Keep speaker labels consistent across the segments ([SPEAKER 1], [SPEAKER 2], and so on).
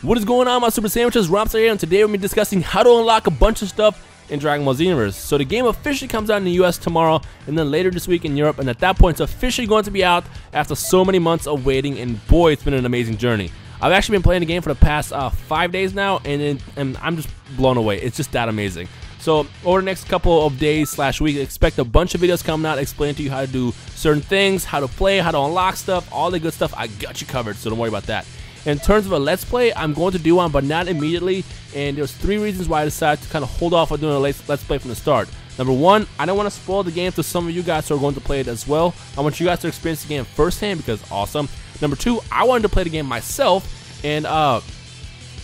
[SPEAKER 1] What is going on, my super sandwiches? Rhymestyle here, and today we're going to be discussing how to unlock a bunch of stuff in Ball Xenoverse. So the game officially comes out in the US tomorrow, and then later this week in Europe, and at that point it's officially going to be out after so many months of waiting, and boy, it's been an amazing journey. I've actually been playing the game for the past 5 days now, and I'm just blown away. It's just that amazing. So over the next couple of days / week, expect a bunch of videos coming out explaining to you how to do certain things, how to play, how to unlock stuff, all the good stuff. I got you covered, so don't worry about that. In terms of a Let's Play, I'm going to do one, but not immediately, and there's 3 reasons why I decided to kind of hold off on doing a Let's Play from the start. Number 1, I don't want to spoil the game to some of you guys who are going to play it as well. I want you guys to experience the game firsthand because it's awesome. Number 2, I wanted to play the game myself, and I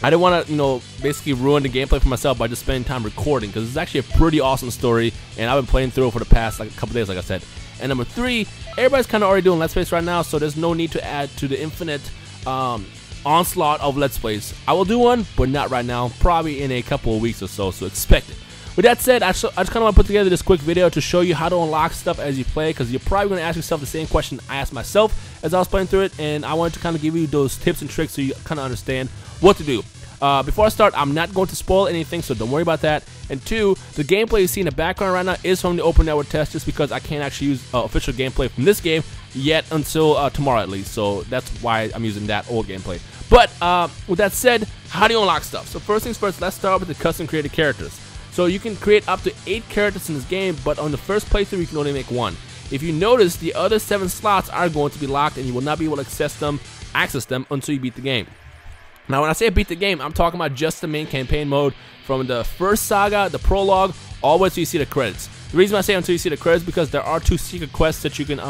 [SPEAKER 1] didn't want to, basically ruin the gameplay for myself by just spending time recording, because it's actually a pretty awesome story, and I've been playing through it for the past couple days, like I said. And number 3, everybody's kind of already doing Let's Plays right now, so there's no need to add to the infinite onslaught of Let's Plays. I will do one, but not right now, probably in a couple of weeks or so, so expect it. With that said, I just kind of want to put together this quick video to show you how to unlock stuff as you play, because you're probably going to ask yourself the same question I asked myself as I was playing through it, and I wanted to kind of give you those tips and tricks so you kind of understand what to do. Before I start, I'm not going to spoil anything, so don't worry about that. And 2, the gameplay you see in the background right now is from the open network test, just because I can't actually use official gameplay from this game yet until tomorrow at least, so that's why I'm using that old gameplay. But with that said, how do you unlock stuff? So first things first, let's start with the custom created characters. So you can create up to 8 characters in this game, but on the first playthrough you can only make 1. If you notice, the other 7 slots are going to be locked, and you will not be able to access them until you beat the game. Now when I say beat the game, I'm talking about just the main campaign mode from the first saga, the prologue, all the way till you see the credits. The reason I say until you see the credits is because there are 2 secret quests that you can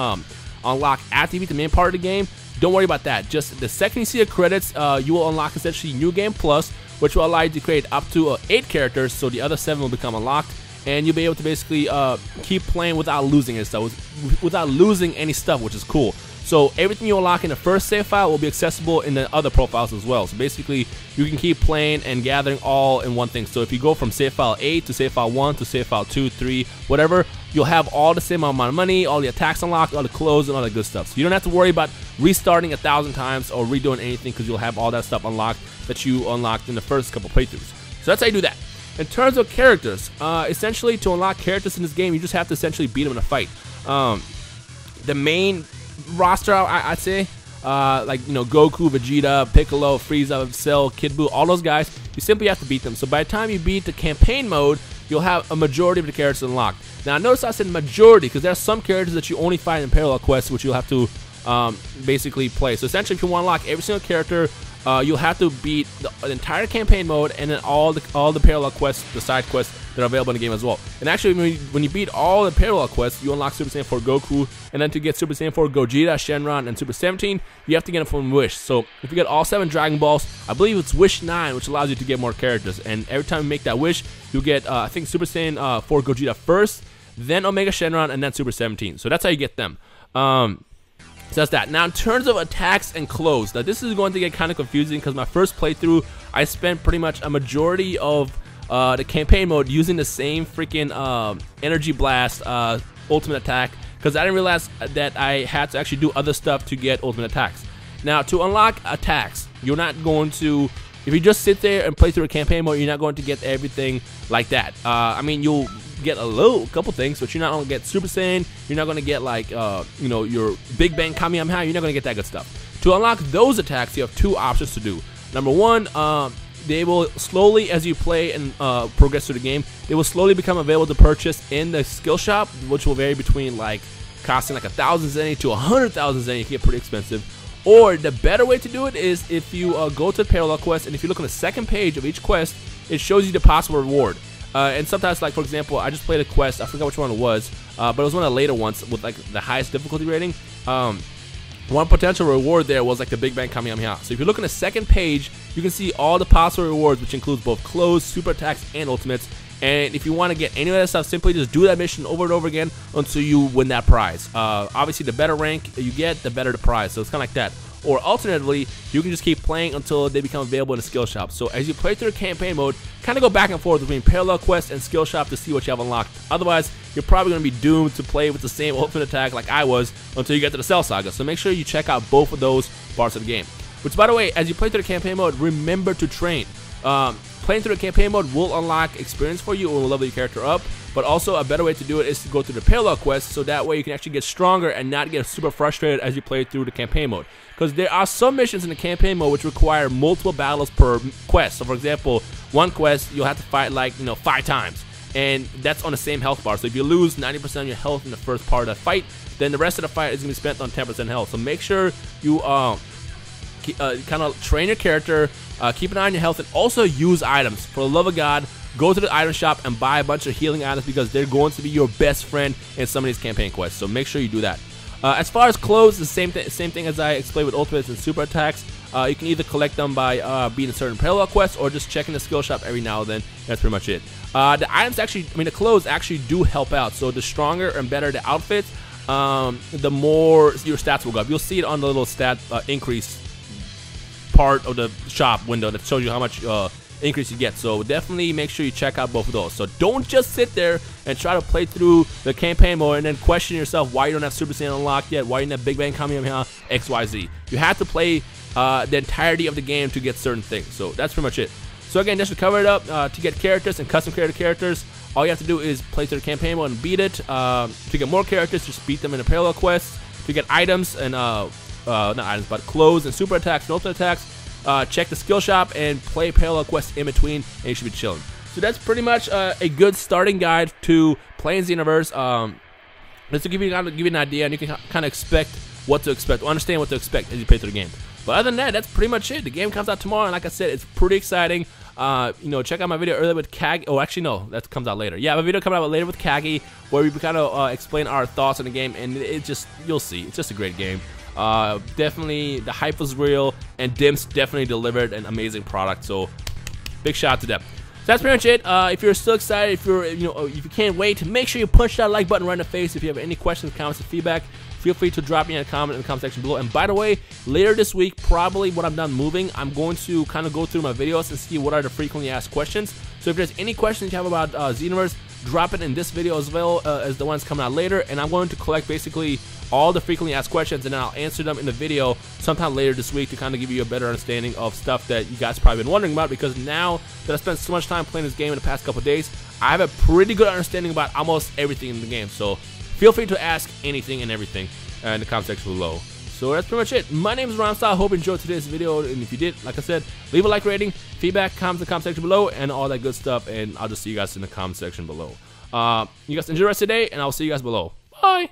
[SPEAKER 1] unlock after you beat the main part of the game. Don't worry about that. Just the second you see the credits, you will unlock essentially New Game Plus, which will allow you to create up to 8 characters, so the other 7 will become unlocked, and you'll be able to basically keep playing without losing any stuff, which is cool. So everything you unlock in the first save file will be accessible in the other profiles as well. So basically, you can keep playing and gathering all in one thing. So if you go from save file 8 to save file 1 to save file 2, 3, whatever, you'll have all the same amount of money, all the attacks unlocked, all the clothes, and all that good stuff. So you don't have to worry about restarting 1,000 times or redoing anything, because you'll have all that stuff unlocked that you unlocked in the first couple playthroughs. So that's how you do that. In terms of characters, essentially to unlock characters in this game, you just have to essentially beat them in a fight. The main roster, I'd say, like Goku, Vegeta, Piccolo, Frieza, Cell, Kid Buu, all those guys, you simply have to beat them. So by the time you beat the campaign mode, you'll have a majority of the characters unlocked. Now notice I said majority, because there are some characters that you only find in parallel quests, which you'll have to basically play. So essentially, if you want to unlock every single character, you'll have to beat the entire campaign mode, and then all the parallel quests, the side quests that are available in the game as well. And actually, when you beat all the parallel quests, you unlock Super Saiyan 4 Goku, and then to get Super Saiyan 4 Gogeta, Shenron, and Super 17, you have to get them from Wish. So if you get all 7 Dragon Balls, I believe it's Wish 9, which allows you to get more characters. And every time you make that wish, you'll get, I think, Super Saiyan 4 Gogeta first, then Omega Shenron, and then Super 17. So that's how you get them. So that's that. Now in terms of attacks and clothes, now this is going to get kind of confusing, because my first playthrough, I spent pretty much a majority of the campaign mode using the same freaking Energy Blast ultimate attack, because I didn't realize that I had to actually do other stuff to get ultimate attacks. Now to unlock attacks, you're not going to, if you just sit there and play through a campaign mode, you're not going to get everything like that. I mean, you'll get a couple things, but you're not going to get Super Saiyan, you're not going to get like your Big Bang Kamehameha, you're not going to get that good stuff. To unlock those attacks, you have 2 options to do. Number 1, they will slowly, as you play and progress through the game, they will slowly become available to purchase in the skill shop, which will vary between like costing like 1,000 zenny to 100,000 zenny. It can get pretty expensive. Or the better way to do it is if you go to the parallel quest, and if you look on the second page of each quest, it shows you the possible reward. And sometimes, like for example, I just played a quest, I forgot which one it was, but it was one of the later ones with like the highest difficulty rating. One potential reward there was like the Big Bang Kamehameha. So if you look on the second page, you can see all the possible rewards, which includes both clothes, super attacks, and ultimates. And if you want to get any of that stuff, simply just do that mission over and over again until you win that prize. Obviously, the better rank you get, the better the prize. So it's kind of like that. Or alternatively, you can just keep playing until they become available in the skill shop. So as you play through the campaign mode, kind of go back and forth between parallel quest and skill shop to see what you have unlocked. Otherwise, you're probably going to be doomed to play with the same ultimate attack like I was until you get to the Cell Saga. So make sure you check out both of those parts of the game. Which, by the way, as you play through the campaign mode, remember to train. Playing through the campaign mode will unlock experience for you, or will level your character up, but also a better way to do it is to go through the parallel quests, so that way you can actually get stronger and not get super frustrated as you play through the campaign mode. Because there are some missions in the campaign mode which require multiple battles per quest. So for example, one quest you'll have to fight like 5 times, and that's on the same health bar. So if you lose 90% of your health in the first part of the fight, then the rest of the fight is going to be spent on 10% health. So make sure you kind of train your character, keep an eye on your health, and also use items. For the love of God, go to the item shop and buy a bunch of healing items, because they're going to be your best friend in some of these campaign quests. So make sure you do that. As far as clothes, the same thing as I explained with ultimates and super attacks. You can either collect them by beating certain parallel quests, or just checking the skill shop every now and then. That's pretty much it. The items actually, the clothes actually do help out. So the stronger and better the outfits, the more your stats will go up. You'll see it on the little stat increase part of the shop window that shows you how much increase you get. So definitely make sure you check out both of those. So don't just sit there and try to play through the campaign mode and then question yourself why you don't have Super Saiyan unlocked yet, why you don't have Big Bang Kamehameha, XYZ. You have to play the entirety of the game to get certain things. So that's pretty much it. So again, just to cover it up, to get characters and custom created characters, all you have to do is play through the campaign mode and beat it. To get more characters, just beat them in the parallel quests. To get items and not items, but clothes and super attacks and ultimate attacks, check the skill shop and play parallel quests in between, and you should be chilling. So that's pretty much a good starting guide to playing Xenoverse. Just to give you an idea, and you can kind of expect what to expect, or understand what to expect as you play through the game. But other than that, that's pretty much it. The game comes out tomorrow, and like I said, it's pretty exciting. Check out my video earlier with Kagi. Oh, actually, no, that comes out later. Yeah, my video coming out later with Kagi, where we kind of explain our thoughts on the game, and it just, you'll see, it's just a great game. Definitely, the hype was real, and Dimps definitely delivered an amazing product. So, big shout out to them. So that's pretty much it. If you're still excited, if you can't wait, make sure you punch that like button right in the face. If you have any questions, comments, or feedback, feel free to drop me a comment in the comment section below. And by the way, later this week, probably when I'm done moving, I'm going to kind of go through my videos and see what are the frequently asked questions. So if there's any questions you have about Xenoverse, drop it in this video as well as the ones coming out later. And I'm going to collect basically all the frequently asked questions, and then I'll answer them in the video sometime later this week to kind of give you a better understanding of stuff that you guys probably been wondering about, because now that I spent so much time playing this game in the past couple of days, I have a pretty good understanding about almost everything in the game. So feel free to ask anything and everything in the comment section below. So that's pretty much it. My name is Rhymestyle. I hope you enjoyed today's video, and if you did, like I said, leave a like rating, feedback, comments in the comment section below, and all that good stuff, and I'll just see you guys in the comment section below. You guys enjoy the rest of the day, and I'll see you guys below. Bye!